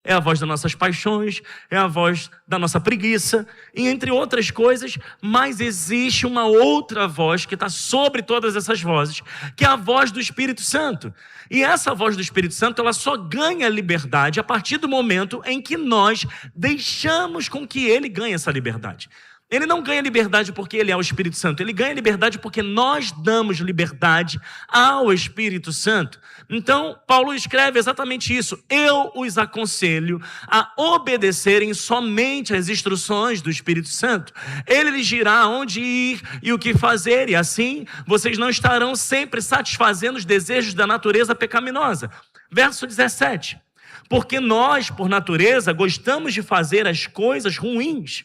é a voz das nossas paixões, é a voz da nossa preguiça, e entre outras coisas, mas existe uma outra voz que está sobre todas essas vozes, que é a voz do Espírito Santo. E essa voz do Espírito Santo, ela só ganha liberdade a partir do momento em que nós deixamos com que ele ganhe essa liberdade. Ele não ganha liberdade porque ele é o Espírito Santo, ele ganha liberdade porque nós damos liberdade ao Espírito Santo. Então, Paulo escreve exatamente isso: eu os aconselho a obedecerem somente às instruções do Espírito Santo. Ele lhes dirá onde ir e o que fazer, e assim vocês não estarão sempre satisfazendo os desejos da natureza pecaminosa. Verso 17: porque nós, por natureza, gostamos de fazer as coisas ruins,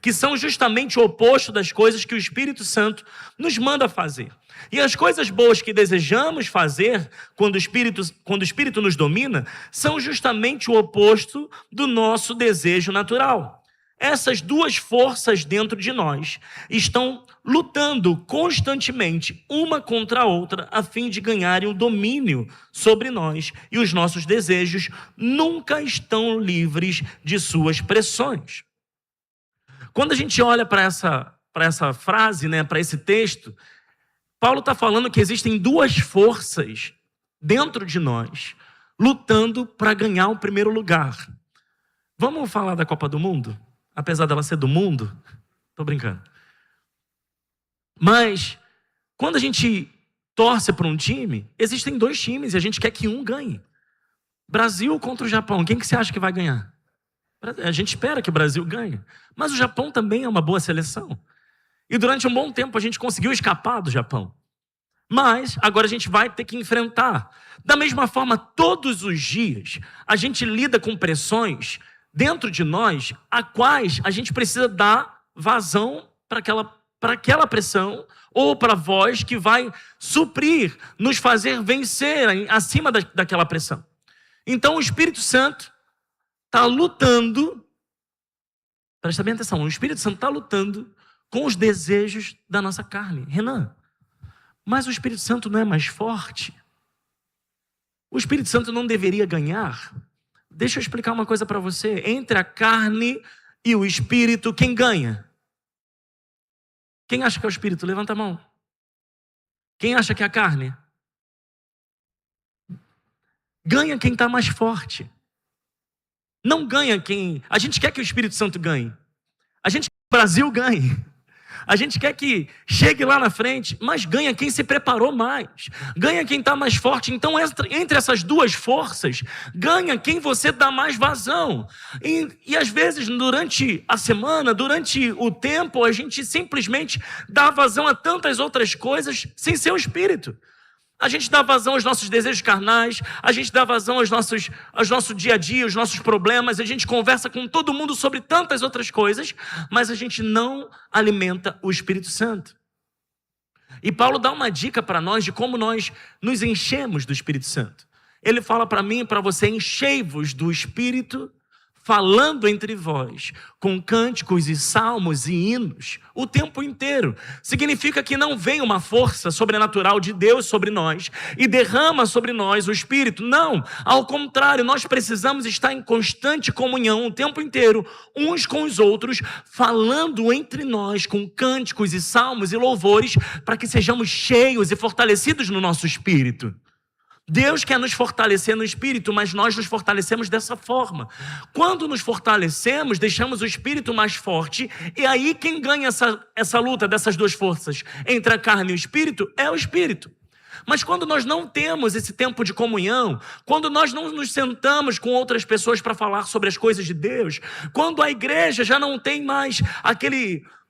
que são justamente o oposto das coisas que o Espírito Santo nos manda fazer. E as coisas boas que desejamos fazer, quando o Espírito nos domina, são justamente o oposto do nosso desejo natural. Essas duas forças dentro de nós estão lutando constantemente uma contra a outra a fim de ganharem o domínio sobre nós, e os nossos desejos nunca estão livres de suas pressões. Quando a gente olha para essa frase, né, para esse texto, Paulo está falando que existem duas forças dentro de nós, lutando para ganhar o primeiro lugar. Vamos falar da Copa do Mundo? Apesar dela ser do mundo? Estou brincando. Mas, quando a gente torce para um time, existem dois times e a gente quer que um ganhe. Brasil contra o Japão, quem que você acha que vai ganhar? A gente espera que o Brasil ganhe, mas o Japão também é uma boa seleção. E durante um bom tempo a gente conseguiu escapar do Japão. Mas agora a gente vai ter que enfrentar. Da mesma forma, todos os dias a gente lida com pressões dentro de nós, a quais a gente precisa dar vazão para aquela pressão, ou para a voz que vai suprir, nos fazer vencer acima daquela pressão. Então o Espírito Santo está lutando, presta bem atenção, o Espírito Santo está lutando com os desejos da nossa carne. Renan, mas o Espírito Santo não é mais forte? O Espírito Santo não deveria ganhar? Deixa eu explicar uma coisa para você. Entre a carne e o Espírito, quem ganha? Quem acha que é o Espírito? Levanta a mão. Quem acha que é a carne? Ganha quem está mais forte. Não ganha quem... A gente quer que o Espírito Santo ganhe. A gente quer que o Brasil ganhe. A gente quer que chegue lá na frente, mas ganha quem se preparou mais. Ganha quem está mais forte. Então, entre essas duas forças, ganha quem você dá mais vazão. E às vezes, durante a semana, durante o tempo, a gente simplesmente dá vazão a tantas outras coisas sem ser o Espírito. A gente dá vazão aos nossos desejos carnais, a gente dá vazão aos nosso dia a dia, aos nossos problemas, a gente conversa com todo mundo sobre tantas outras coisas, mas a gente não alimenta o Espírito Santo. E Paulo dá uma dica para nós de como nós nos enchemos do Espírito Santo. Ele fala para mim e para você: enchei-vos do Espírito, falando entre vós, com cânticos e salmos e hinos, o tempo inteiro. Significa que não vem uma força sobrenatural de Deus sobre nós e derrama sobre nós o Espírito. Não, ao contrário, nós precisamos estar em constante comunhão o tempo inteiro, uns com os outros, falando entre nós com cânticos e salmos e louvores, para que sejamos cheios e fortalecidos no nosso espírito. Deus quer nos fortalecer no Espírito, mas nós nos fortalecemos dessa forma. Quando nos fortalecemos, deixamos o Espírito mais forte, e aí quem ganha essa luta dessas duas forças, entre a carne e o Espírito, é o Espírito. Mas quando nós não temos esse tempo de comunhão, quando nós não nos sentamos com outras pessoas para falar sobre as coisas de Deus, quando a igreja já não tem mais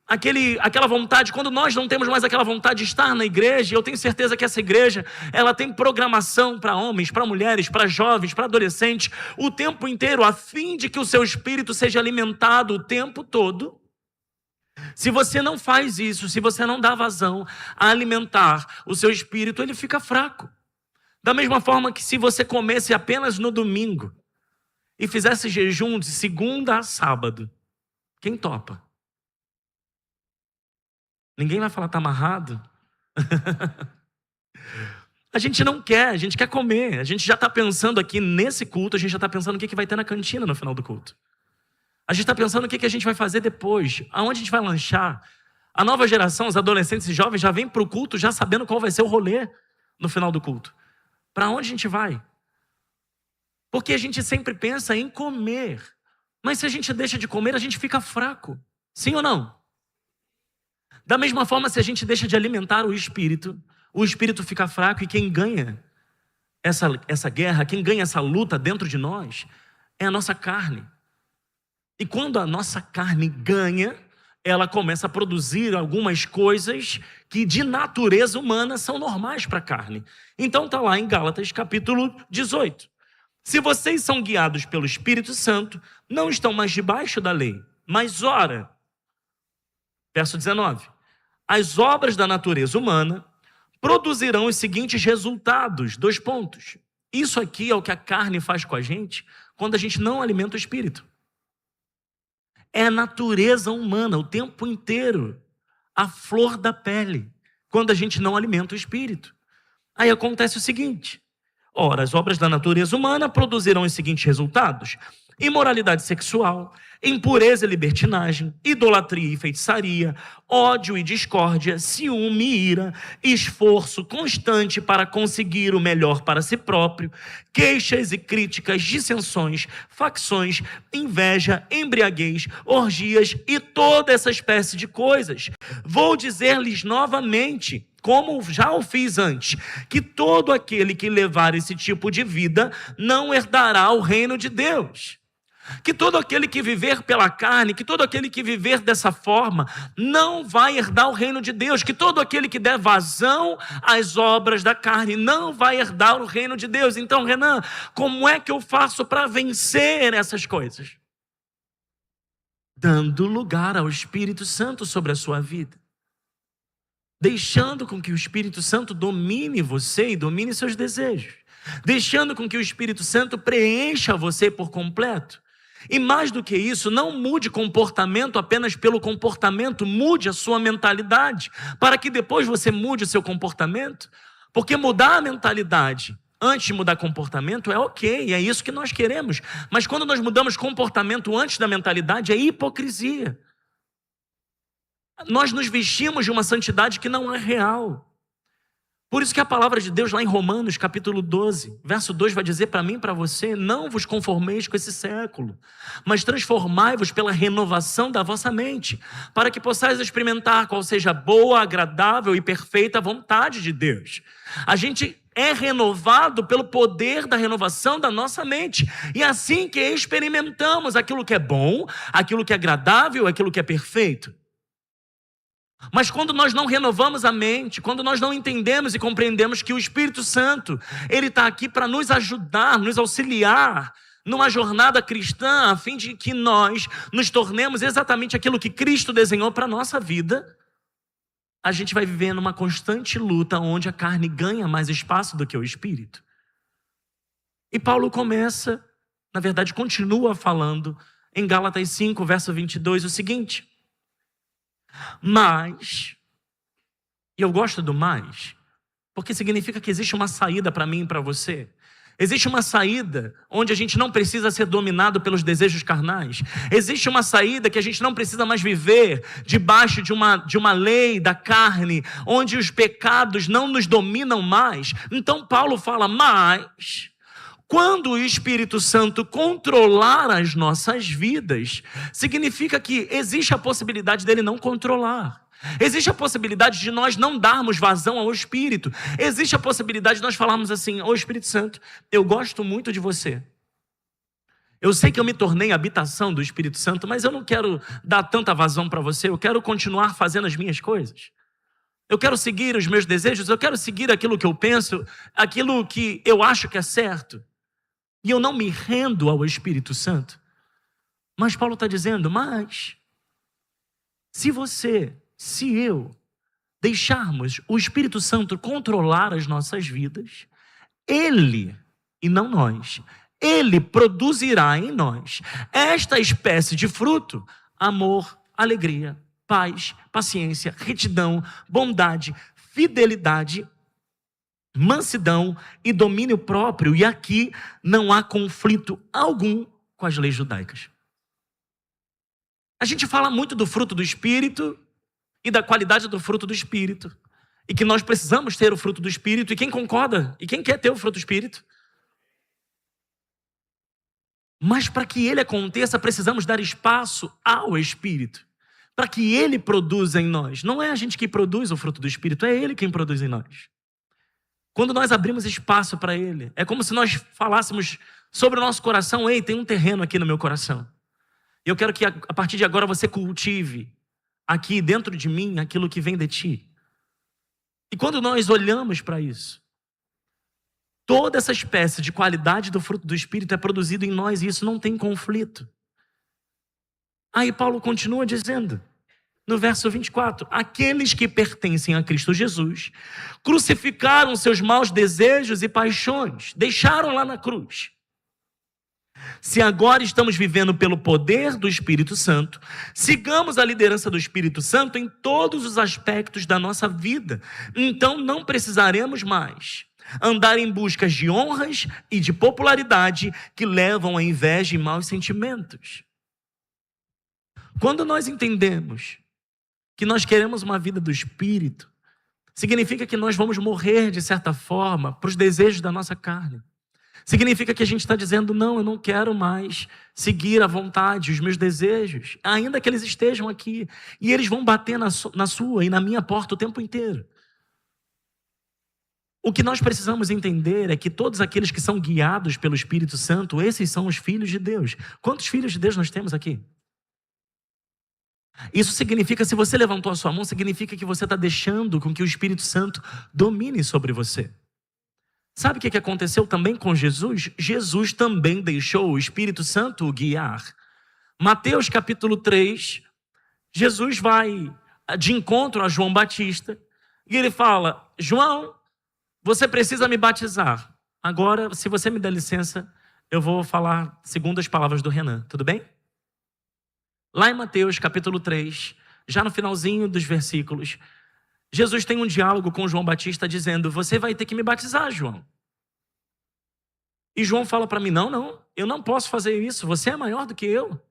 aquela vontade, quando nós não temos mais aquela vontade de estar na igreja, eu tenho certeza que essa igreja, ela tem programação para homens, para mulheres, para jovens, para adolescentes, o tempo inteiro, a fim de que o seu espírito seja alimentado o tempo todo. Se você não faz isso, se você não dá vazão a alimentar o seu espírito, ele fica fraco. Da mesma forma que se você comesse apenas no domingo e fizesse jejum de segunda a sábado, quem topa? Ninguém vai falar, está amarrado? A gente não quer, a gente quer comer. A gente já está pensando aqui nesse culto, a gente já está pensando o que vai ter na cantina no final do culto. A gente está pensando o que a gente vai fazer depois, aonde a gente vai lanchar. A nova geração, os adolescentes e jovens já vêm para o culto já sabendo qual vai ser o rolê no final do culto. Para onde a gente vai? Porque a gente sempre pensa em comer. Mas se a gente deixa de comer, a gente fica fraco. Sim ou não? Da mesma forma, se a gente deixa de alimentar o espírito fica fraco e quem ganha essa guerra, quem ganha essa luta dentro de nós é a nossa carne. E quando a nossa carne ganha, ela começa a produzir algumas coisas que de natureza humana são normais para a carne. Então está lá em Gálatas capítulo 18. Se vocês são guiados pelo Espírito Santo, não estão mais debaixo da lei. Mas ora, verso 19, as obras da natureza humana produzirão os seguintes resultados, 2 pontos. Isso aqui é o que a carne faz com a gente quando a gente não alimenta o Espírito. É a natureza humana o tempo inteiro, a flor da pele, quando a gente não alimenta o Espírito. Aí acontece o seguinte: ora, as obras da natureza humana produzirão os seguintes resultados: imoralidade sexual, impureza e libertinagem, idolatria e feitiçaria, ódio e discórdia, ciúme e ira, esforço constante para conseguir o melhor para si próprio, queixas e críticas, dissensões, facções, inveja, embriaguez, orgias e toda essa espécie de coisas. Vou dizer-lhes novamente, como já o fiz antes, que todo aquele que levar esse tipo de vida não herdará o reino de Deus. Que todo aquele que viver pela carne, que todo aquele que viver dessa forma, não vai herdar o reino de Deus. Que todo aquele que der vazão às obras da carne, não vai herdar o reino de Deus. Então, Renan, como é que eu faço para vencer essas coisas? Dando lugar ao Espírito Santo sobre a sua vida. Deixando com que o Espírito Santo domine você e domine seus desejos. Deixando com que o Espírito Santo preencha você por completo. E mais do que isso, não mude comportamento apenas pelo comportamento, mude a sua mentalidade, para que depois você mude o seu comportamento. Porque mudar a mentalidade antes de mudar comportamento é ok, é isso que nós queremos. Mas quando nós mudamos comportamento antes da mentalidade, é hipocrisia. Nós nos vestimos de uma santidade que não é real. Por isso que a palavra de Deus lá em Romanos capítulo 12, verso 2 vai dizer para mim e para você: não vos conformeis com esse século, mas transformai-vos pela renovação da vossa mente, para que possais experimentar qual seja a boa, agradável e perfeita vontade de Deus. A gente é renovado pelo poder da renovação da nossa mente. E assim que experimentamos aquilo que é bom, aquilo que é agradável, aquilo que é perfeito. Mas quando nós não renovamos a mente, quando nós não entendemos e compreendemos que o Espírito Santo, ele está aqui para nos ajudar, nos auxiliar numa jornada cristã, a fim de que nós nos tornemos exatamente aquilo que Cristo desenhou para a nossa vida, a gente vai viver numa constante luta onde a carne ganha mais espaço do que o Espírito. E Paulo começa, na verdade continua falando em Gálatas 5, verso 22, o seguinte: mas, e eu gosto do mais, porque significa que existe uma saída para mim e para você. Existe uma saída onde a gente não precisa ser dominado pelos desejos carnais. Existe uma saída que a gente não precisa mais viver debaixo de uma lei da carne, onde os pecados não nos dominam mais. Então Paulo fala: mas quando o Espírito Santo controlar as nossas vidas, significa que existe a possibilidade dele não controlar. Existe a possibilidade de nós não darmos vazão ao Espírito. Existe a possibilidade de nós falarmos assim: ô Espírito Santo, eu gosto muito de você. Eu sei que eu me tornei habitação do Espírito Santo, mas eu não quero dar tanta vazão para você. Eu quero continuar fazendo as minhas coisas. Eu quero seguir os meus desejos, eu quero seguir aquilo que eu penso, aquilo que eu acho que é certo. E eu não me rendo ao Espírito Santo. Mas Paulo está dizendo: mas se eu deixarmos o Espírito Santo controlar as nossas vidas, ele, e não nós, ele produzirá em nós esta espécie de fruto: amor, alegria, paz, paciência, retidão, bondade, fidelidade mansidão e domínio próprio. E aqui não há conflito algum com as leis judaicas. A gente fala muito do fruto do Espírito e da qualidade do fruto do Espírito. E que nós precisamos ter o fruto do Espírito. E quem concorda? E quem quer ter o fruto do Espírito? Mas para que ele aconteça, precisamos dar espaço ao Espírito. Para que ele produza em nós. Não é a gente que produz o fruto do Espírito, é ele quem produz em nós. Quando nós abrimos espaço para ele, é como se nós falássemos sobre o nosso coração: ei, tem um terreno aqui no meu coração. E eu quero que a partir de agora você cultive aqui dentro de mim aquilo que vem de ti. E quando nós olhamos para isso, toda essa espécie de qualidade do fruto do Espírito é produzido em nós e isso não tem conflito. Aí Paulo continua dizendo, no verso 24, aqueles que pertencem a Cristo Jesus crucificaram seus maus desejos e paixões, deixaram lá na cruz. Se agora estamos vivendo pelo poder do Espírito Santo, sigamos a liderança do Espírito Santo em todos os aspectos da nossa vida. Então não precisaremos mais andar em busca de honras e de popularidade que levam à inveja e maus sentimentos. Quando nós entendemos que nós queremos uma vida do Espírito, significa que nós vamos morrer, de certa forma, para os desejos da nossa carne. Significa que a gente está dizendo, não, eu não quero mais seguir a vontade, os meus desejos, ainda que eles estejam aqui. E eles vão bater na sua e na minha porta o tempo inteiro. O que nós precisamos entender é que todos aqueles que são guiados pelo Espírito Santo, esses são os filhos de Deus. Quantos filhos de Deus nós temos aqui? Isso significa, se você levantou a sua mão, significa que você está deixando com que o Espírito Santo domine sobre você. Sabe o que aconteceu também com Jesus? Jesus também deixou o Espírito Santo o guiar. Mateus capítulo 3, Jesus vai de encontro a João Batista e ele fala, João, você precisa me batizar. Agora, se você me der licença, eu vou falar segundo as palavras do Renan, tudo bem? Lá em Mateus capítulo 3, já no finalzinho dos versículos, Jesus tem um diálogo com João Batista dizendo, você vai ter que me batizar, João. E João fala para mim, não, eu não posso fazer isso, você é maior do que eu.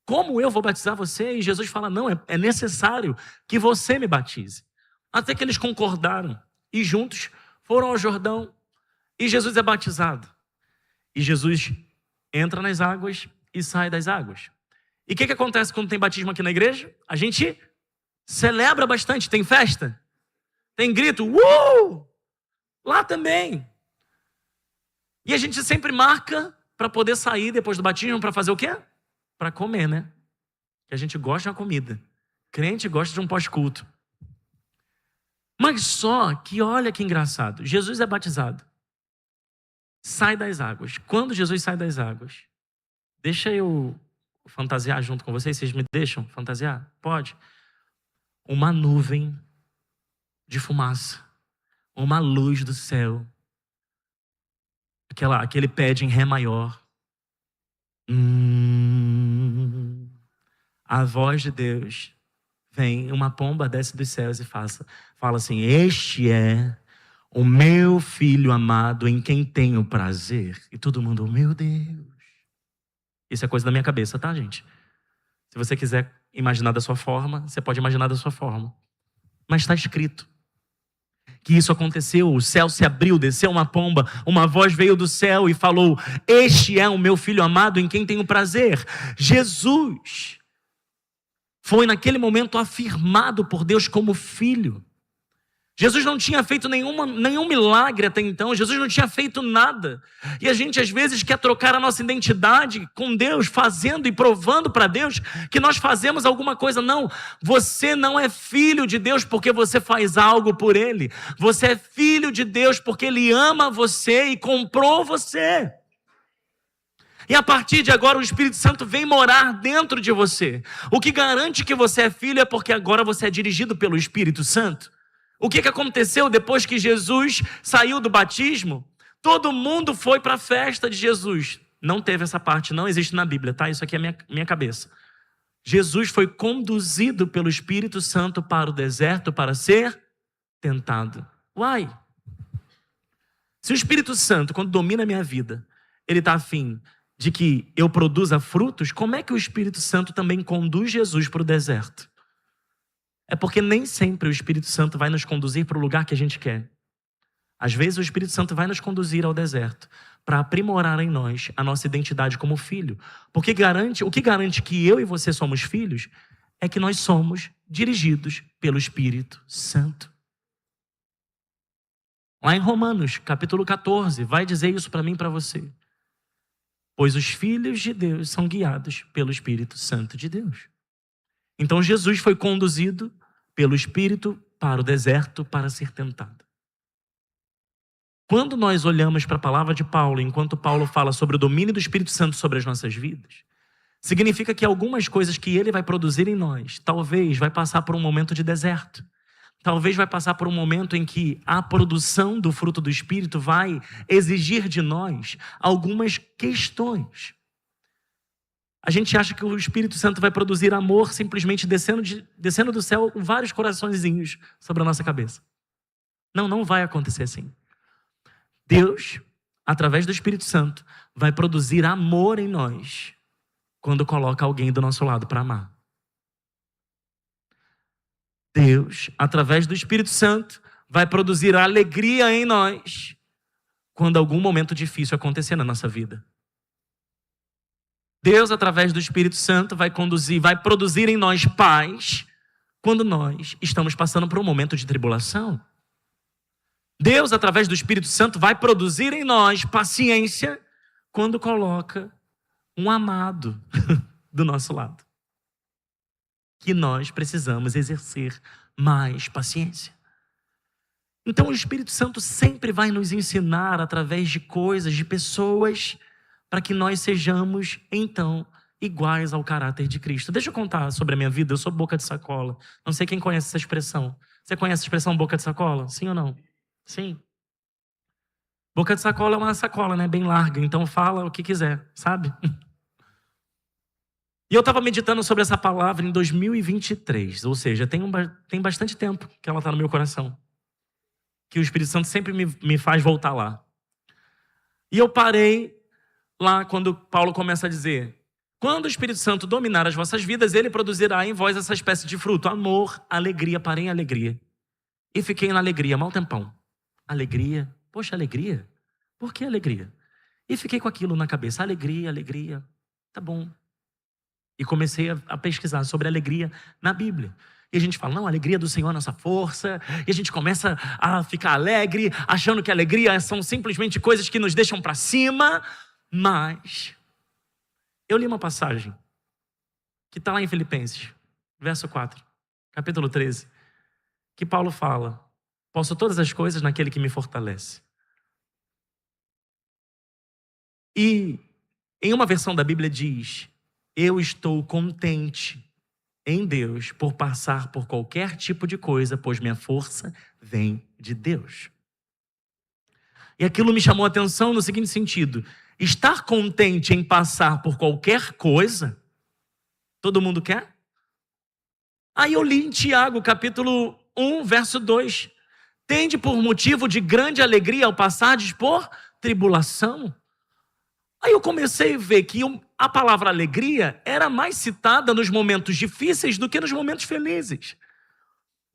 Como eu vou batizar você? E Jesus fala, não, é necessário que você me batize. Até que eles concordaram e juntos foram ao Jordão e Jesus é batizado. E Jesus entra nas águas e sai das águas. E o que acontece quando tem batismo aqui na igreja? A gente celebra bastante, tem festa, tem grito, lá também. E a gente sempre marca para poder sair depois do batismo para fazer o quê? Para comer, né? Que a gente gosta de uma comida. Crente gosta de um pós-culto. Mas só que olha que engraçado, Jesus é batizado, sai das águas. Quando Jesus sai das águas, deixa eu fantasiar junto com vocês me deixam fantasiar? Pode. Uma nuvem de fumaça, uma luz do céu, aquele pé em ré maior. A voz de Deus vem, uma pomba desce dos céus e fala assim, este é o meu filho amado em quem tenho prazer. E todo mundo, meu Deus. Isso é coisa da minha cabeça, tá, gente? Se você quiser imaginar da sua forma, você pode imaginar da sua forma. Mas está escrito que isso aconteceu, o céu se abriu, desceu uma pomba, uma voz veio do céu e falou, este é o meu filho amado em quem tenho prazer. Jesus foi naquele momento afirmado por Deus como filho. Jesus não tinha feito nenhum milagre até então, Jesus não tinha feito nada. E a gente às vezes quer trocar a nossa identidade com Deus, fazendo e provando para Deus que nós fazemos alguma coisa. Não, você não é filho de Deus porque você faz algo por Ele. Você é filho de Deus porque Ele ama você e comprou você. E a partir de agora o Espírito Santo vem morar dentro de você. O que garante que você é filho é porque agora você é dirigido pelo Espírito Santo. O que aconteceu depois que Jesus saiu do batismo? Todo mundo foi para a festa de Jesus. Não teve essa parte, não existe na Bíblia, tá? Isso aqui é minha cabeça. Jesus foi conduzido pelo Espírito Santo para o deserto para ser tentado. Uai! Se o Espírito Santo, quando domina a minha vida, ele está afim de que eu produza frutos, como é que o Espírito Santo também conduz Jesus para o deserto? É porque nem sempre o Espírito Santo vai nos conduzir para o lugar que a gente quer. Às vezes o Espírito Santo vai nos conduzir ao deserto para aprimorar em nós a nossa identidade como filho. Porque o que garante que eu e você somos filhos é que nós somos dirigidos pelo Espírito Santo. Lá em Romanos, capítulo 14, vai dizer isso para mim e para você. Pois os filhos de Deus são guiados pelo Espírito Santo de Deus. Então Jesus foi conduzido pelo Espírito para o deserto para ser tentado. Quando nós olhamos para a palavra de Paulo, enquanto Paulo fala sobre o domínio do Espírito Santo sobre as nossas vidas, significa que algumas coisas que ele vai produzir em nós, talvez vai passar por um momento de deserto. Talvez vai passar por um momento em que a produção do fruto do Espírito vai exigir de nós algumas questões. A gente acha que o Espírito Santo vai produzir amor simplesmente descendo do céu com vários coraçõezinhos sobre a nossa cabeça. Não vai acontecer assim. Deus, através do Espírito Santo, vai produzir amor em nós quando coloca alguém do nosso lado para amar. Deus, através do Espírito Santo, vai produzir alegria em nós quando algum momento difícil acontecer na nossa vida. Deus, através do Espírito Santo, vai produzir em nós paz quando nós estamos passando por um momento de tribulação. Deus, através do Espírito Santo, vai produzir em nós paciência quando coloca um amado do nosso lado. Que nós precisamos exercer mais paciência. Então o Espírito Santo sempre vai nos ensinar através de coisas, de pessoas, para que nós sejamos, então, iguais ao caráter de Cristo. Deixa eu contar sobre a minha vida. Eu sou boca de sacola. Não sei quem conhece essa expressão. Você conhece a expressão boca de sacola? Sim ou não? Sim. Boca de sacola é uma sacola, né? Bem larga. Então fala o que quiser, sabe? E eu estava meditando sobre essa palavra em 2023. Ou seja, tem bastante tempo que ela está no meu coração. Que o Espírito Santo sempre me faz voltar lá. E eu parei lá quando Paulo começa a dizer: quando o Espírito Santo dominar as vossas vidas, ele produzirá em vós essa espécie de fruto. Amor, alegria, parei em alegria. E fiquei na alegria, mal tempão. Alegria, poxa, alegria? Por que alegria? E fiquei com aquilo na cabeça, alegria, tá bom. E comecei a pesquisar sobre alegria na Bíblia. E a gente fala, não, a alegria do Senhor é nossa força. E a gente começa a ficar alegre, achando que alegria são simplesmente coisas que nos deixam para cima. Mas eu li uma passagem que está lá em Filipenses, verso 4, capítulo 13, que Paulo fala: posso todas as coisas naquele que me fortalece. E em uma versão da Bíblia diz: eu estou contente em Deus por passar por qualquer tipo de coisa, pois minha força vem de Deus. E aquilo me chamou a atenção no seguinte sentido: estar contente em passar por qualquer coisa, todo mundo quer? Aí eu li em Tiago, capítulo 1, verso 2. Tende por motivo de grande alegria ao passardes por tribulação. Aí eu comecei a ver que a palavra alegria era mais citada nos momentos difíceis do que nos momentos felizes.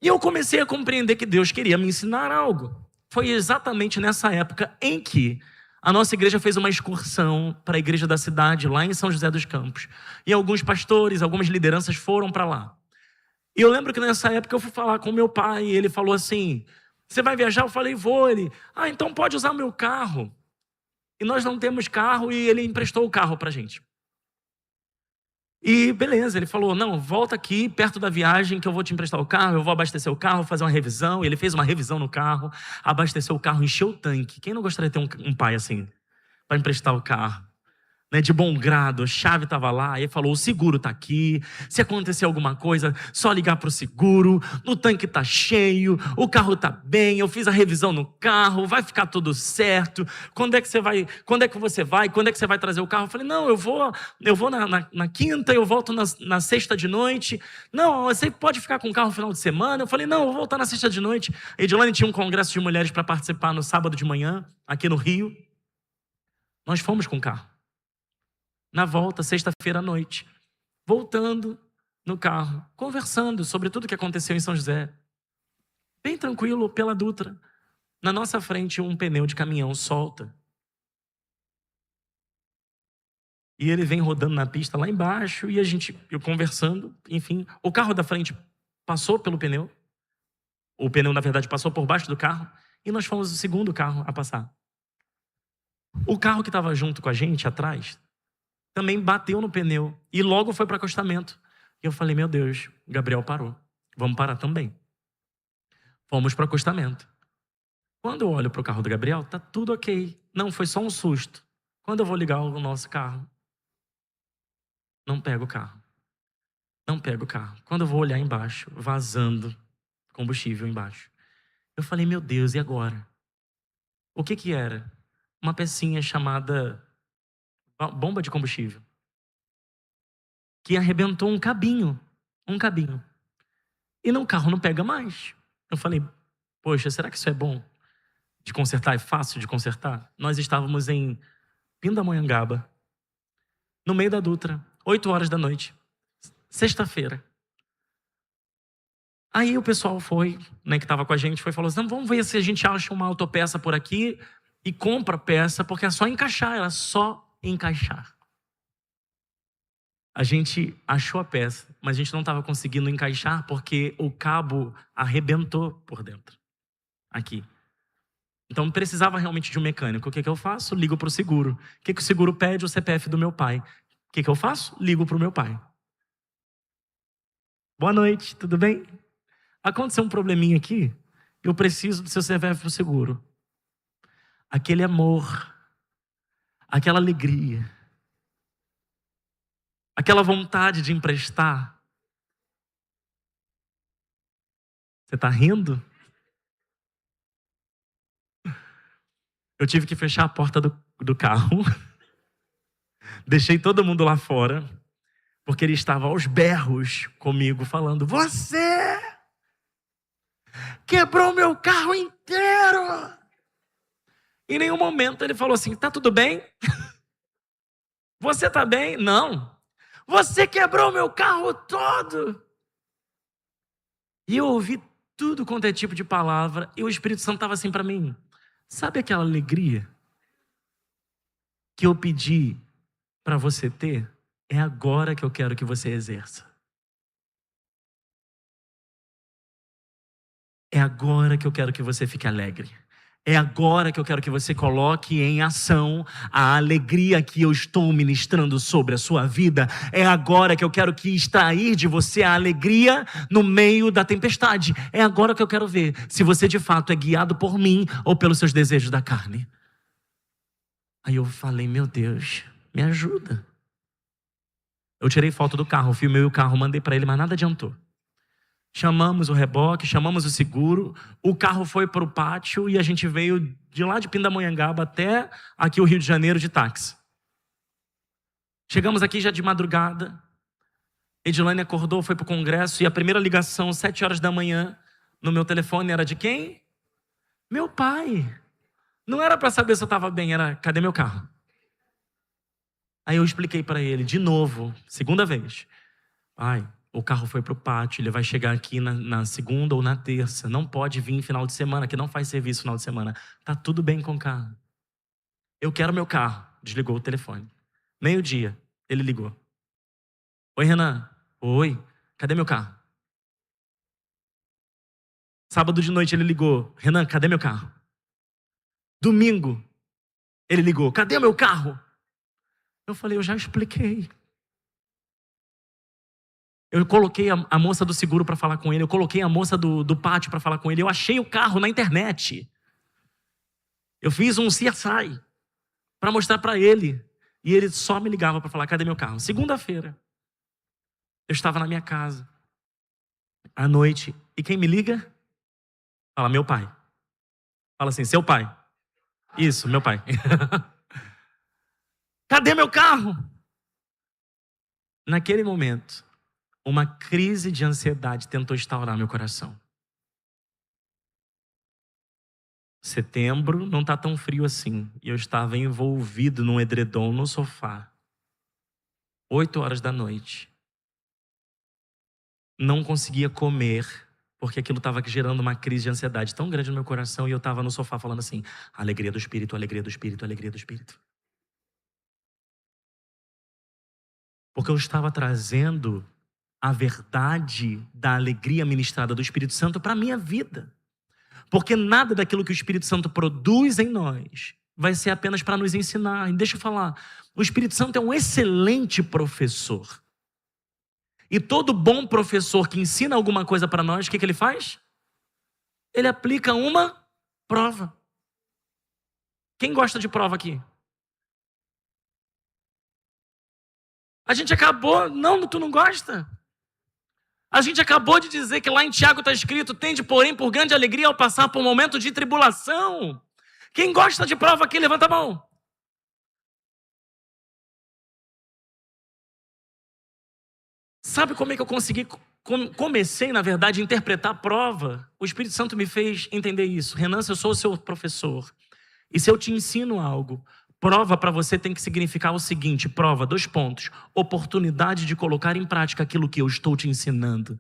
E eu comecei a compreender que Deus queria me ensinar algo. Foi exatamente nessa época em que a nossa igreja fez uma excursão para a igreja da cidade, lá em São José dos Campos. E alguns pastores, algumas lideranças foram para lá. E eu lembro que nessa época eu fui falar com meu pai, e ele falou assim: você vai viajar? Eu falei, vou. Ele, então pode usar o meu carro. E nós não temos carro, e ele emprestou o carro para a gente. E beleza, ele falou, não, volta aqui perto da viagem que eu vou te emprestar o carro, eu vou abastecer o carro, fazer uma revisão. E ele fez uma revisão no carro, abasteceu o carro, encheu o tanque. Quem não gostaria de ter um pai assim, para emprestar o carro? né, de bom grado, a chave estava lá, e ele falou, o seguro está aqui, se acontecer alguma coisa, só ligar para o seguro, o tanque está cheio, o carro está bem, eu fiz a revisão no carro, vai ficar tudo certo, quando é que você vai, quando é que você vai trazer o carro? Eu falei, não, eu vou na quinta, eu volto na sexta de noite. Não, você pode ficar com o carro no final de semana? Eu falei, não, eu vou voltar na sexta de noite. A Edilane tinha um congresso de mulheres para participar no sábado de manhã, aqui no Rio. Nós fomos com o carro. Na volta, sexta-feira à noite, voltando no carro, conversando sobre tudo o que aconteceu em São José. Bem tranquilo, pela Dutra. Na nossa frente, um pneu de caminhão solta. E ele vem rodando na pista lá embaixo, e eu conversando, enfim. O carro da frente passou pelo pneu. O pneu, na verdade, passou por baixo do carro. E nós fomos o segundo carro a passar. O carro que estava junto com a gente, atrás, também bateu no pneu e logo foi para o acostamento. E eu falei, meu Deus, Gabriel parou. Vamos parar também. Fomos para o acostamento. Quando eu olho para o carro do Gabriel, tá tudo ok. Não, foi só um susto. Quando eu vou ligar o nosso carro, não pego o carro. Não pego o carro. Quando eu vou olhar embaixo, vazando combustível embaixo. Eu falei, meu Deus, e agora? O que era? Uma pecinha chamada bomba de combustível, que arrebentou um cabinho. E o carro não pega mais. Eu falei, poxa, será que isso é bom de consertar? É fácil de consertar? Nós estávamos em Pindamonhangaba, no meio da Dutra, 8 horas da noite, sexta-feira. Aí o pessoal foi, né, que estava com a gente, falou assim, vamos ver se a gente acha uma autopeça por aqui e compra a peça, porque é só encaixar, era só encaixar. A gente achou a peça, mas a gente não estava conseguindo encaixar porque o cabo arrebentou por dentro, aqui. Então precisava realmente de um mecânico. O que eu faço? Ligo para o seguro. O que o seguro pede? O CPF do meu pai. O que eu faço? Ligo para o meu pai. Boa noite, tudo bem? Aconteceu um probleminha aqui, eu preciso do seu CPF para o seguro. Aquele amor, aquela alegria, aquela vontade de emprestar. Você está rindo? Eu tive que fechar a porta do carro. Deixei todo mundo lá fora, porque ele estava aos berros comigo, falando, você quebrou meu carro inteiro. Em nenhum momento ele falou assim, tá tudo bem? Você tá bem? Não. Você quebrou meu carro todo. E eu ouvi tudo quanto é tipo de palavra, e o Espírito Santo estava assim para mim, sabe aquela alegria que eu pedi para você ter? É agora que eu quero que você exerça. É agora que eu quero que você fique alegre. É agora que eu quero que você coloque em ação a alegria que eu estou ministrando sobre a sua vida. É agora que eu quero que extrair de você a alegria no meio da tempestade. É agora que eu quero ver se você de fato é guiado por mim ou pelos seus desejos da carne. Aí eu falei, meu Deus, me ajuda. Eu tirei foto do carro, filmei o carro, mandei para ele, mas nada adiantou. Chamamos o reboque, chamamos o seguro, o carro foi para o pátio e a gente veio de lá de Pindamonhangaba até aqui o Rio de Janeiro de táxi. Chegamos aqui já de madrugada, Edilane acordou, foi para o congresso e a primeira ligação, 7 horas da manhã, no meu telefone era de quem? Meu pai. Não era para saber se eu estava bem, era cadê meu carro? Aí eu expliquei para ele de novo, segunda vez. Pai, o carro foi para o pátio, ele vai chegar aqui na segunda ou na terça. Não pode vir final de semana, que não faz serviço final de semana. Tá tudo bem com o carro. Eu quero meu carro. Desligou o telefone. Meio-dia, ele ligou. Oi, Renan. Oi, cadê meu carro? Sábado de noite ele ligou. Renan, cadê meu carro? Domingo, ele ligou. Cadê meu carro? Eu falei, eu já expliquei. Eu coloquei a moça do seguro para falar com ele. Eu coloquei a moça do pátio para falar com ele. Eu achei o carro na internet. Eu fiz um CSI para mostrar para ele E ele só me ligava para falar, cadê meu carro? Segunda-feira, eu estava na minha casa, à noite, e quem me liga? Fala, meu pai. Fala assim, seu pai. Isso, meu pai. Cadê meu carro? Naquele momento, uma crise de ansiedade tentou instaurar meu coração. Setembro não está tão frio assim. E eu estava envolvido num edredom no sofá. 8 horas da noite. Não conseguia comer, porque aquilo estava gerando uma crise de ansiedade tão grande no meu coração. E eu estava no sofá falando assim, alegria do Espírito, alegria do Espírito, alegria do Espírito. Porque eu estava trazendo a verdade da alegria ministrada do Espírito Santo para a minha vida. Porque nada daquilo que o Espírito Santo produz em nós vai ser apenas para nos ensinar. E deixa eu falar, o Espírito Santo é um excelente professor. E todo bom professor que ensina alguma coisa para nós, o que ele faz? Ele aplica uma prova. Quem gosta de prova aqui? A gente acabou... Não, tu não gosta? A gente acabou de dizer que lá em Tiago está escrito, tende, porém, por grande alegria ao passar por um momento de tribulação. Quem gosta de prova aqui, levanta a mão. Sabe como é que eu consegui, comecei, na verdade, a interpretar a prova? O Espírito Santo me fez entender isso. Renan, se eu sou o seu professor, e se eu te ensino algo, prova para você tem que significar o seguinte, prova, 2 pontos, oportunidade de colocar em prática aquilo que eu estou te ensinando.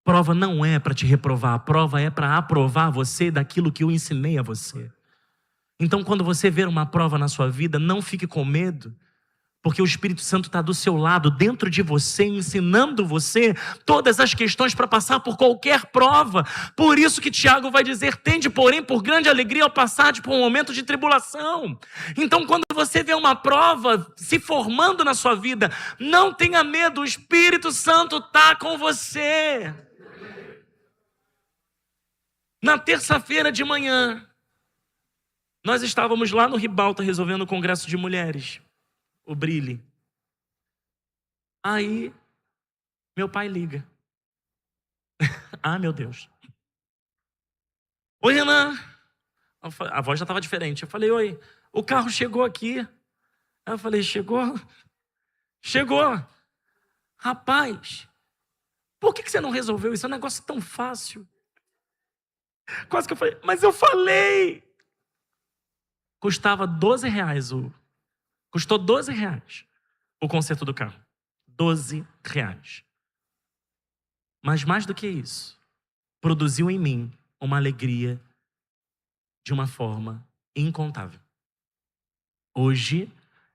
Prova não é para te reprovar, a prova é para aprovar você daquilo que eu ensinei a você. Então, quando você ver uma prova na sua vida, não fique com medo, porque o Espírito Santo está do seu lado, dentro de você, ensinando você todas as questões para passar por qualquer prova. Por isso que Tiago vai dizer, tende, porém, por grande alegria ao passar por um momento de tribulação. Então, quando você vê uma prova se formando na sua vida, não tenha medo, o Espírito Santo está com você. Na terça-feira de manhã, nós estávamos lá no Ribalta resolvendo o congresso de mulheres, o Brilhe. Aí, meu pai liga. Ah, meu Deus. Oi, Renan. A voz já estava diferente. Eu falei, oi, o carro chegou aqui. Aí eu falei, chegou? Chegou. Rapaz, por que você não resolveu isso? É um negócio tão fácil. Quase que eu falei, mas eu falei. Custava R$12 Custou R$12 o conserto do carro. R$12. Mas mais do que isso, produziu em mim uma alegria de uma forma incontável. Hoje,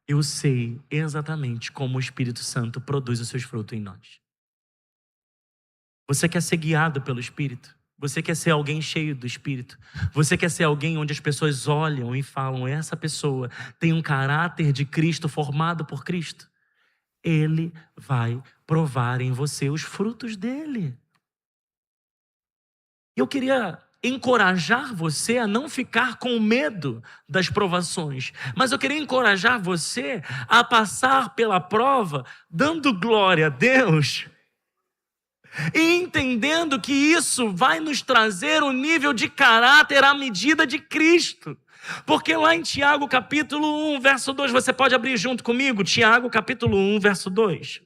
eu sei exatamente como o Espírito Santo produz os seus frutos em nós. Você quer ser guiado pelo Espírito? Você quer ser alguém cheio do Espírito? Você quer ser alguém onde as pessoas olham e falam, essa pessoa tem um caráter de Cristo formado por Cristo? Ele vai provar em você os frutos dele. Eu queria encorajar você a não ficar com medo das provações, mas eu queria encorajar você a passar pela prova dando glória a Deus e entendendo que isso vai nos trazer um nível de caráter à medida de Cristo. Porque lá em Tiago capítulo 1, verso 2, você pode abrir junto comigo, Tiago capítulo 1, verso 2.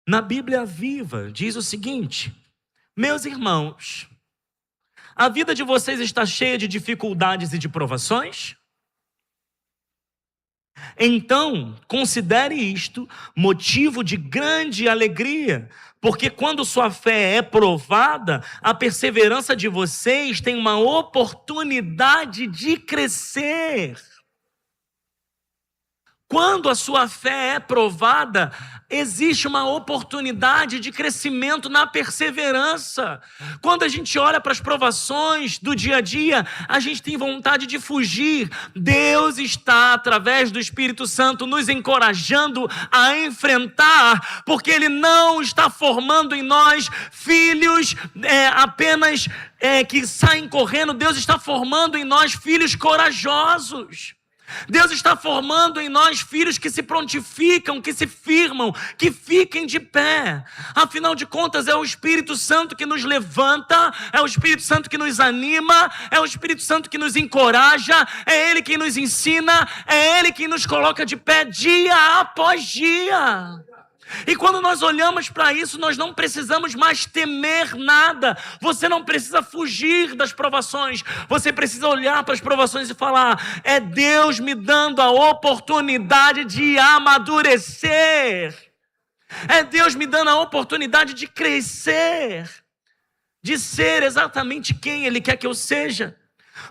Na Bíblia Viva diz o seguinte, meus irmãos, a vida de vocês está cheia de dificuldades e de provações? Então, considere isto motivo de grande alegria, porque quando sua fé é provada, a perseverança de vocês tem uma oportunidade de crescer. Quando a sua fé é provada, existe uma oportunidade de crescimento na perseverança. Quando a gente olha para as provações do dia a dia, a gente tem vontade de fugir. Deus está, através do Espírito Santo, nos encorajando a enfrentar, porque Ele não está formando em nós filhos apenas que saem correndo. Deus está formando em nós filhos corajosos. Deus está formando em nós filhos que se prontificam, que se firmam, que fiquem de pé. Afinal de contas, é o Espírito Santo que nos levanta, é o Espírito Santo que nos anima, é o Espírito Santo que nos encoraja, é Ele quem nos ensina, é Ele quem nos coloca de pé dia após dia. E quando nós olhamos para isso, nós não precisamos mais temer nada. Você não precisa fugir das provações. Você precisa olhar para as provações e falar: é Deus me dando a oportunidade de amadurecer. É Deus me dando a oportunidade de crescer, de ser exatamente quem Ele quer que eu seja.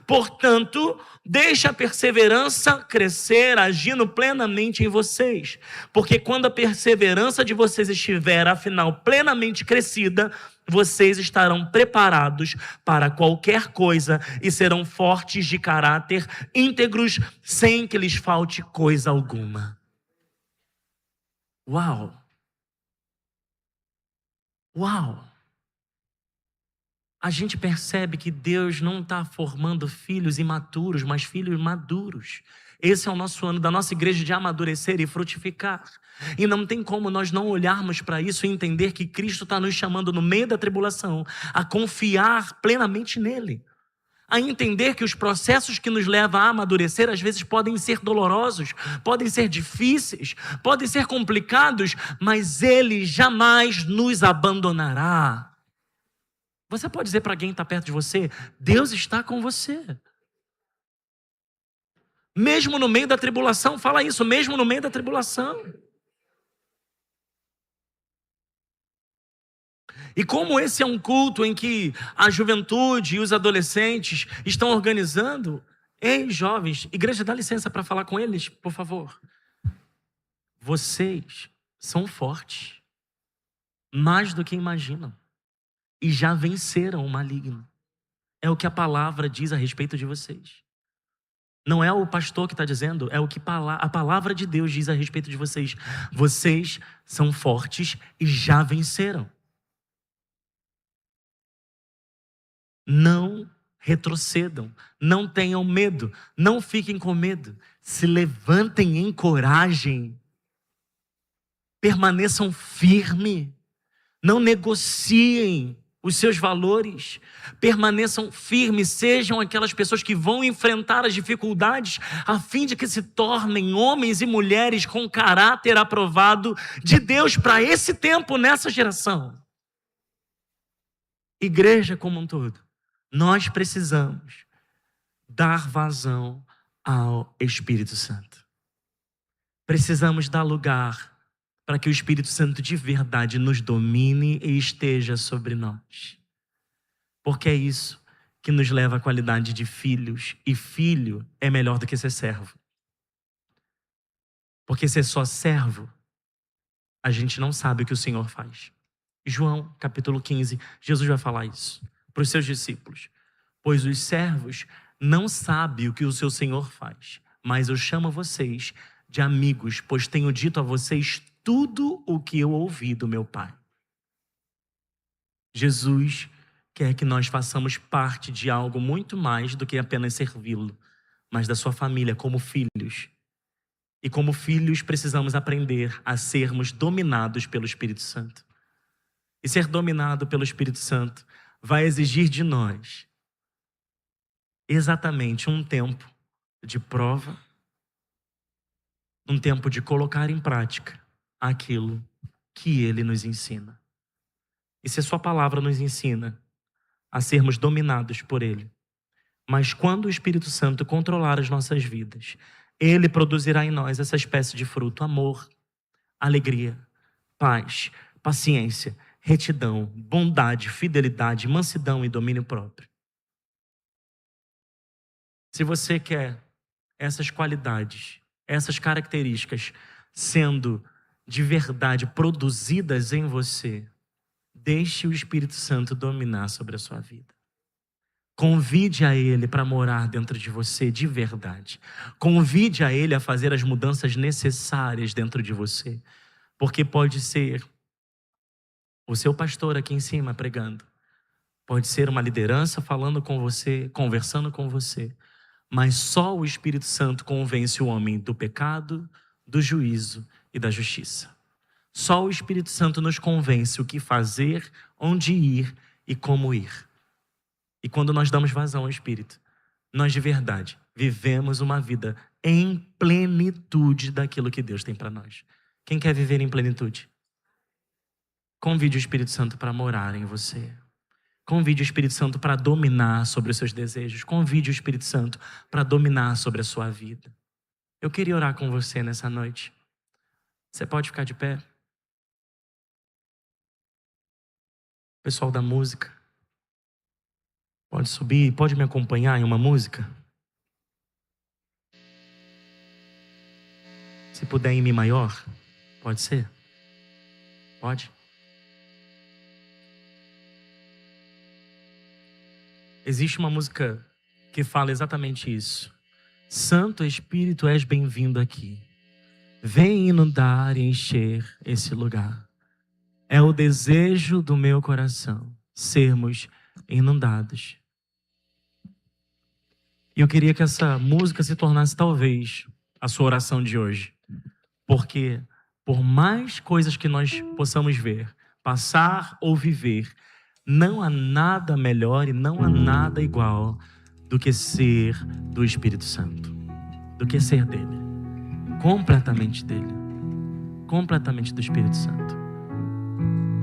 Portanto, deixe a perseverança crescer, agindo plenamente em vocês. Porque quando a perseverança de vocês estiver, afinal, plenamente crescida, vocês estarão preparados para qualquer coisa e serão fortes de caráter, íntegros, sem que lhes falte coisa alguma. Uau! Uau! A gente percebe que Deus não está formando filhos imaturos, mas filhos maduros. Esse é o nosso ano da nossa igreja de amadurecer e frutificar. E não tem como nós não olharmos para isso e entender que Cristo está nos chamando no meio da tribulação a confiar plenamente nele. A entender que os processos que nos levam a amadurecer às vezes podem ser dolorosos, podem ser difíceis, podem ser complicados, mas Ele jamais nos abandonará. Você pode dizer para quem está perto de você: Deus está com você. Mesmo no meio da tribulação, fala isso, mesmo no meio da tribulação. E como esse é um culto em que a juventude e os adolescentes estão organizando, ei, jovens, igreja, dá licença para falar com eles, por favor. Vocês são fortes, mais do que imaginam. E já venceram o maligno. É o que a palavra diz a respeito de vocês. Não é o pastor que está dizendo, é o que a palavra de Deus diz a respeito de vocês. Vocês são fortes e já venceram. Não retrocedam, não tenham medo, não fiquem com medo. Se levantem em coragem. Permaneçam firmes. Não negociem os seus valores, permaneçam firmes, sejam aquelas pessoas que vão enfrentar as dificuldades, a fim de que se tornem homens e mulheres com caráter aprovado de Deus para esse tempo, nessa geração. Igreja como um todo, nós precisamos dar vazão ao Espírito Santo. Precisamos dar lugar para que o Espírito Santo de verdade nos domine e esteja sobre nós. Porque é isso que nos leva à qualidade de filhos. E filho é melhor do que ser servo. Porque ser só servo, a gente não sabe o que o Senhor faz. João, capítulo 15, Jesus vai falar isso para os seus discípulos. Pois os servos não sabem o que o seu Senhor faz, mas eu chamo vocês de amigos, pois tenho dito a vocês tudo o que eu ouvi do meu Pai. Jesus quer que nós façamos parte de algo muito mais do que apenas servi-lo, mas da sua família como filhos. E como filhos precisamos aprender a sermos dominados pelo Espírito Santo. E ser dominado pelo Espírito Santo vai exigir de nós exatamente um tempo de prova, um tempo de colocar em prática aquilo que Ele nos ensina. E se a sua palavra nos ensina a sermos dominados por Ele, mas quando o Espírito Santo controlar as nossas vidas, Ele produzirá em nós essa espécie de fruto: amor, alegria, paz, paciência, retidão, bondade, fidelidade, mansidão e domínio próprio. Se você quer essas qualidades, essas características sendo de verdade produzidas em você, deixe o Espírito Santo dominar sobre a sua vida. Convide a Ele para morar dentro de você de verdade. Convide a Ele a fazer as mudanças necessárias dentro de você. Porque pode ser o seu pastor aqui em cima pregando. Pode ser uma liderança falando com você, conversando com você. Mas só o Espírito Santo convence o homem do pecado, do juízo e da justiça. Só o Espírito Santo nos convence o que fazer, onde ir e como ir. E quando nós damos vazão ao Espírito, nós de verdade vivemos uma vida em plenitude daquilo que Deus tem para nós. Quem quer viver em plenitude? Convide o Espírito Santo para morar em você. Convide o Espírito Santo para dominar sobre os seus desejos. Convide o Espírito Santo para dominar sobre a sua vida. Eu queria orar com você nessa noite. Você pode ficar de pé? Pessoal da música, pode subir, pode me acompanhar em uma música? Se puder em Mi maior, pode ser? Pode? Existe uma música que fala exatamente isso. Santo Espírito, és bem-vindo aqui. Vem inundar e encher esse lugar. É o desejo do meu coração sermos inundados. E eu queria que essa música se tornasse talvez a sua oração de hoje. Porque por mais coisas que nós possamos ver, passar ou viver, não há nada melhor e não há nada igual do que ser do Espírito Santo. Do que ser dele. Completamente dele. Completamente do Espírito Santo.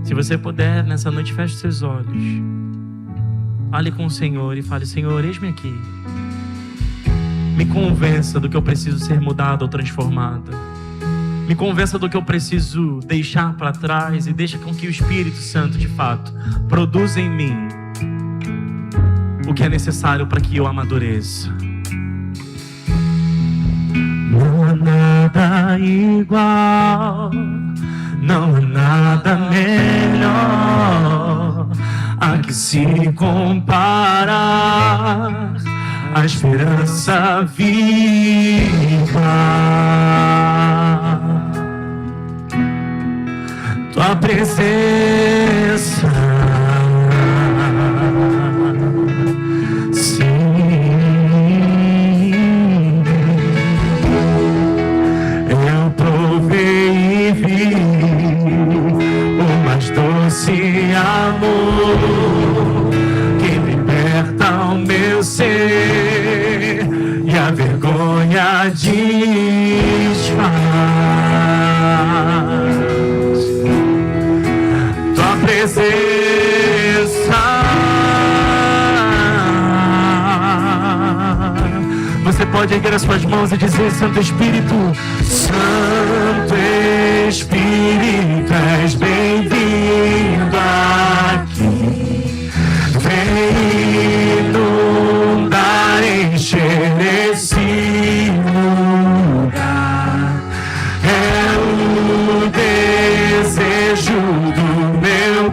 Se você puder, nessa noite, feche seus olhos. Fale com o Senhor e fale: Senhor, eis-me aqui. Me convença do que eu preciso ser mudado ou transformado. Me convença do que eu preciso deixar para trás e deixa com que o Espírito Santo, de fato, produza em mim o que é necessário para que eu amadureça. Não há nada igual, não há nada melhor a que se comparar a esperança viva. Tua presença, sim, eu provei e vi o mais doce amor que liberta o meu ser e a vergonha desfaz. Presença, você pode erguer as suas mãos e dizer: Santo Espírito, Santo Espírito, és bem-vindo aqui. Vem inundar, encher esse lugar. É o desejo do meu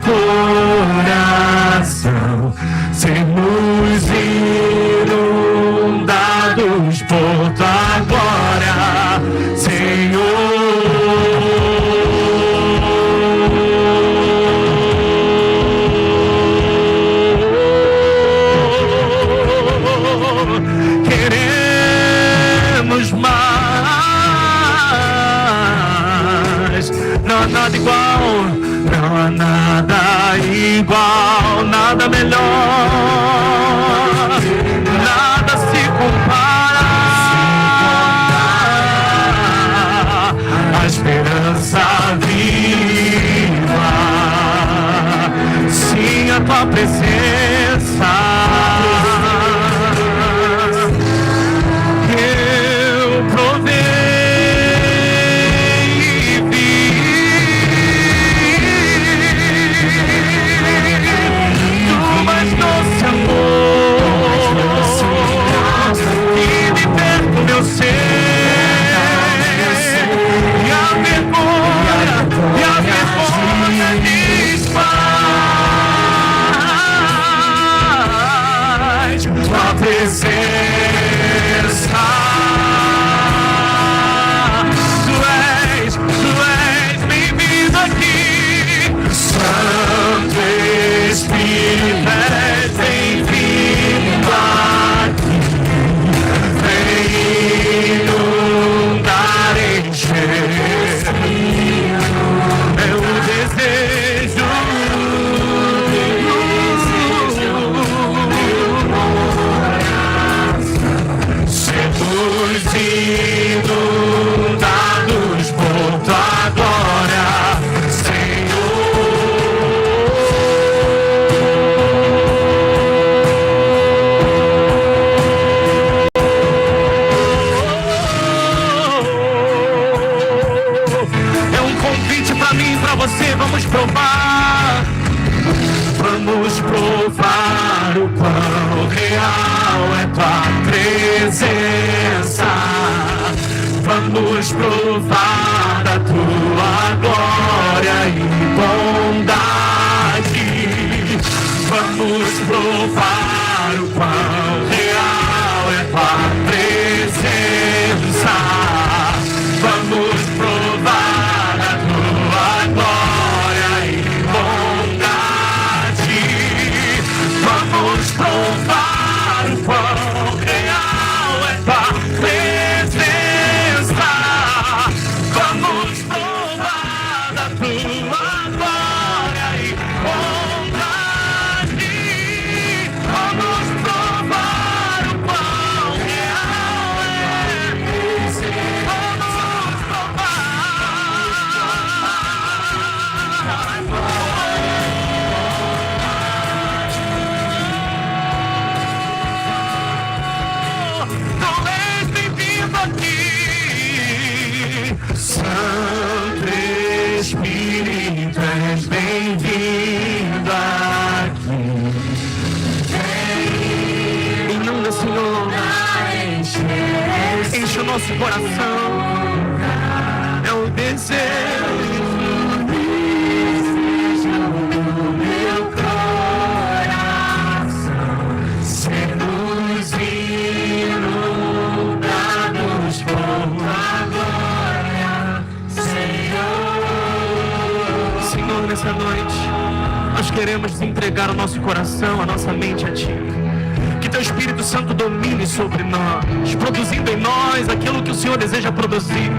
coração, sermos inundados por tua glória, Senhor. Queremos mais, não há nada igual. Não há nada igual, nada melhor, nada se compara à esperança viva, sim, a tua presença. Eu provei e vi doce amor que liberta o meu ser Pra mim e pra você, vamos provar. Vamos provar o quão real é tua presença. Vamos provar da tua glória e bondade. Vamos provar o quão real é tua presença. Vamos provar da tua glória e bondade. Vamos provar o quão real é tua presença. Vamos provar da tua glória e bondade. Vamos provar o quão real é. Vamos Tu és bem-vindo aqui, Santo Espírito, és bem-vindo aqui. Inunda, Senhor, enche o nosso coração, é o desejo do meu coração, sermos inundados por tua glória, Senhor. Senhor, nessa noite, nós queremos entregar o nosso coração, a nossa mente a Ti. Que Teu Espírito Santo domine sobre nós, produzindo em nós aquilo que o Senhor deseja produzir.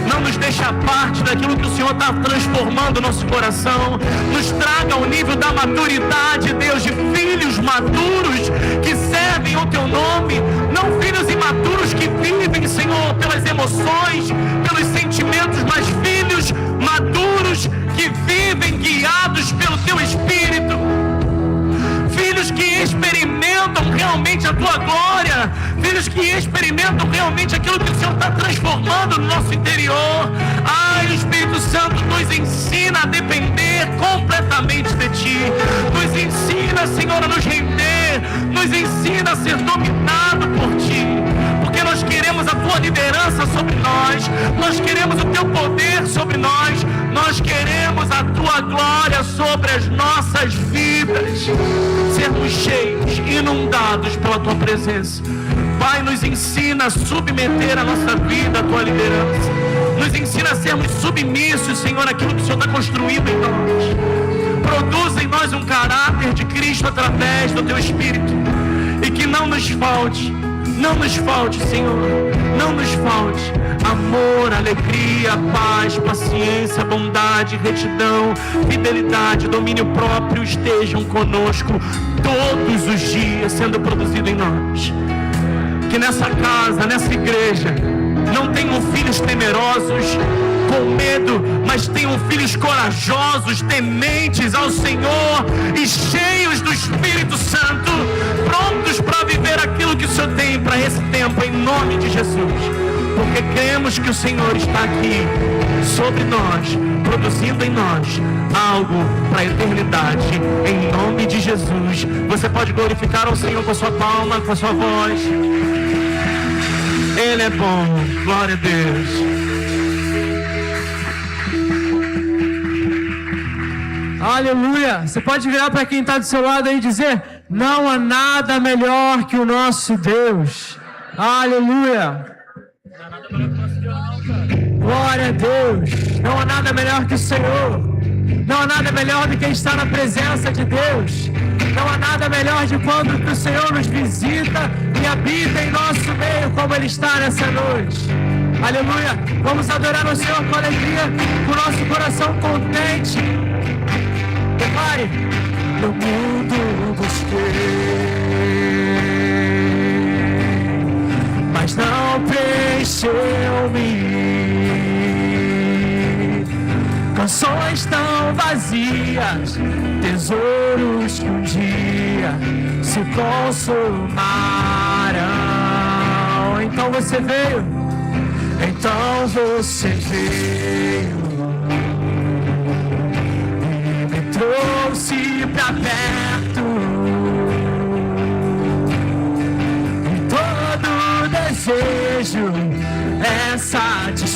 Não nos deixe à parte daquilo que o Senhor está transformando o nosso coração. Nos traga ao nível da maturidade, Deus, de filhos maduros que servem o Teu nome. Não filhos imaturos que vivem, Senhor, pelas emoções, pelos sentimentos, mas filhos maduros que vivem guiados pelo Teu Espírito. Filhos que experimentam realmente a Tua glória. Filhos que experimentam realmente aquilo que o Senhor está transformando no nosso interior. Ai, Espírito Santo, nos ensina a depender completamente de Ti. Nos ensina, Senhor, a nos render. Nos ensina a ser dominado por Ti. Porque nós queremos a Tua liderança sobre nós. Nós queremos o Teu poder sobre nós. Nós queremos a Tua glória sobre as nossas vidas. Sermos cheios, inundados pela Tua presença. Pai, nos ensina a submeter a nossa vida à Tua liderança. Nos ensina a sermos submissos, Senhor, àquilo que o Senhor está construindo em nós. Produz em nós um caráter de Cristo através do Teu Espírito. E que não nos falte, Senhor, não nos falte amor, alegria, paz, paciência, bondade, retidão, fidelidade, domínio próprio estejam conosco todos os dias, sendo produzido em nós. Que nessa casa, nessa igreja, não tenham filhos temerosos, com medo, mas tenham filhos corajosos, tementes ao Senhor e cheios do Espírito Santo, prontos para viver aquilo que o Senhor tem para esse tempo, em nome de Jesus. Porque cremos que o Senhor está aqui sobre nós, produzindo em nós algo para a eternidade, em nome de Jesus. Você pode glorificar ao Senhor com a sua palma, com a sua voz. Ele é bom, glória a Deus. Aleluia. Você pode virar para quem está do seu lado aí e dizer: não há nada melhor que o nosso Deus. Aleluia. Glória a Deus. Não há nada melhor que o Senhor. Não há nada melhor do que estar na presença de Deus. Não há nada melhor de quando o Senhor nos visita e habita em nosso meio, como Ele está nessa noite. Aleluia. Vamos adorar o Senhor com alegria, com o nosso coração contente. Declare: no mundo busquei, mas não preencheu-me. Canções tão vazias, tesouros que um dia se consumarão. Então você veio,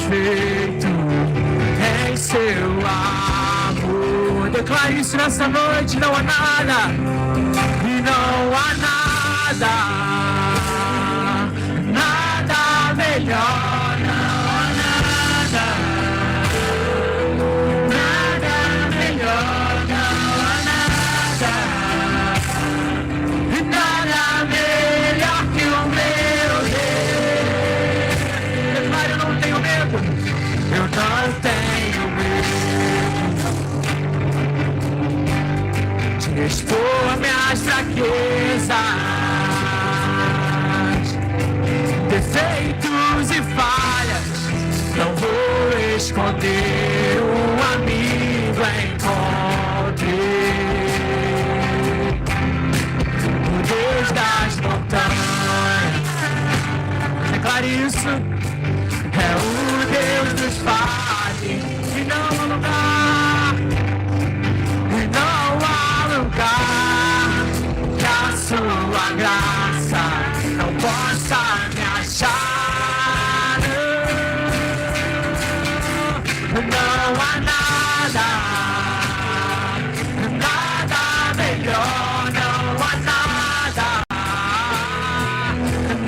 satisfeito em seu amor. Declare isso nessa noite. Não há nada, e não há nada, nada melhor. Não há nada, nada melhor. Não há nada, e nada melhor que o meu Deus. Declare, eu não tenho medo. Eu não tenho medo de expor minhas fraquezas, defeitos e falhas. Não vou esconder, um amigo encontrei, o Deus das montanhas. Declare isso. É o Deus dos vales, e não há lugar, e não há lugar que a sua graça não possa me achar. Não há nada, nada melhor. Não há nada,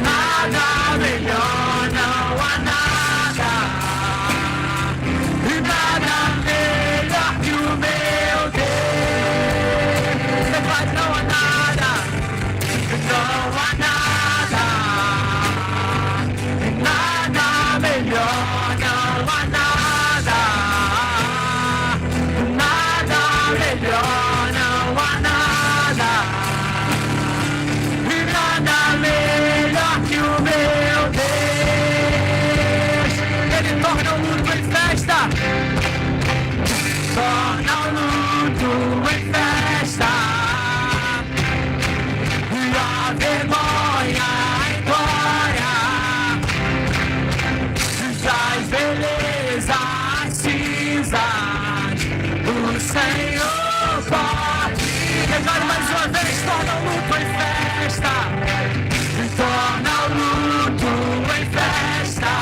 nada melhor. Não há nada, e nada melhor que o meu Deus. Declare, não há nada, não há nada, nada melhor. Não há nada, nada melhor. Não há nada, e nada melhor que o meu Deus. Ele torna o luto em festa, torna o luto em festa, e a vergonha em glória, traz beleza às cinzas. O Senhor pode. Declare mais uma vez, torna o luto em festa, torna o luto em festa,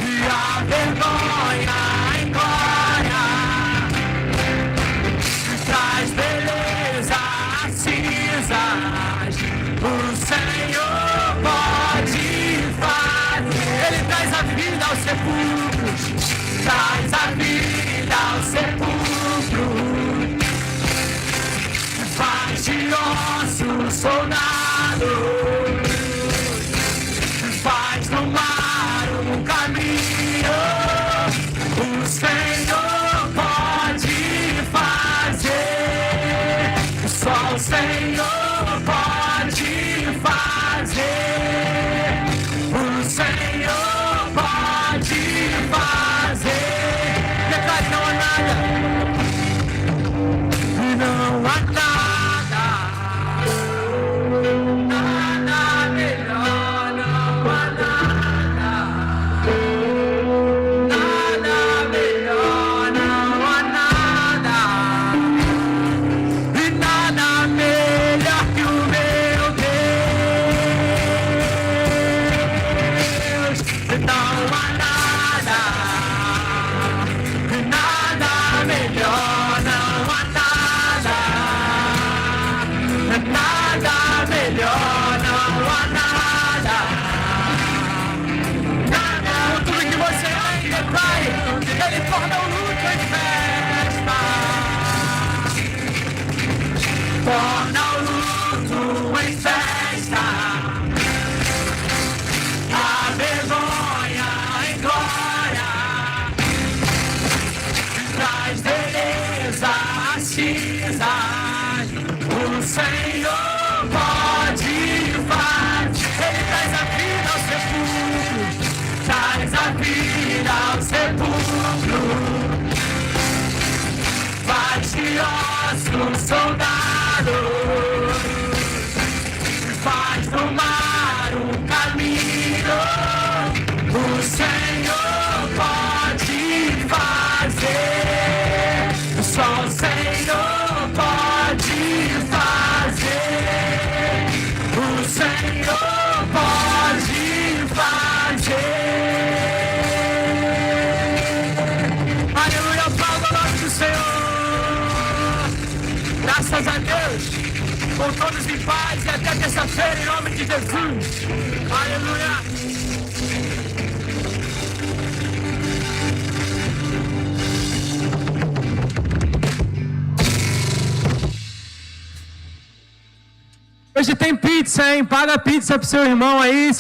e a vergonha em glória, traz beleza às cinzas. O Senhor pode fazer. Ele traz a vida aos sepulcros, traz a vida aos sepulcros, faz de ossos soldados, faz no mar um caminho. O Senhor pode fazer, só o Senhor pode fazer. O Senhor pode fazer. Declare, não há nada, e não há nada, nada melhor. Não há nada, nada melhor. Não há nada, e nada melhor que o meu Deus. Não há nada, nada melhor. Não há nada, nada melhor. Não há nada, nada. Tudo que você ainda vai, ele torna o luto em festa, torna o luto em festa, a vergonha em glória, traz beleza às cinzas. O Senhor pode fazer. Ele traz a vida aos sepulcros, traz a vida aos sepulcros, faz de ossos soldados, faz do mar um caminho. O Senhor pode fazer, só o Senhor pode fazer. O Senhor pode fazer. Graças a Deus. Com todos em paz e até terça-feira, em nome de Jesus. Aleluia. Hoje tem pizza, hein? Paga a pizza pro seu irmão aí.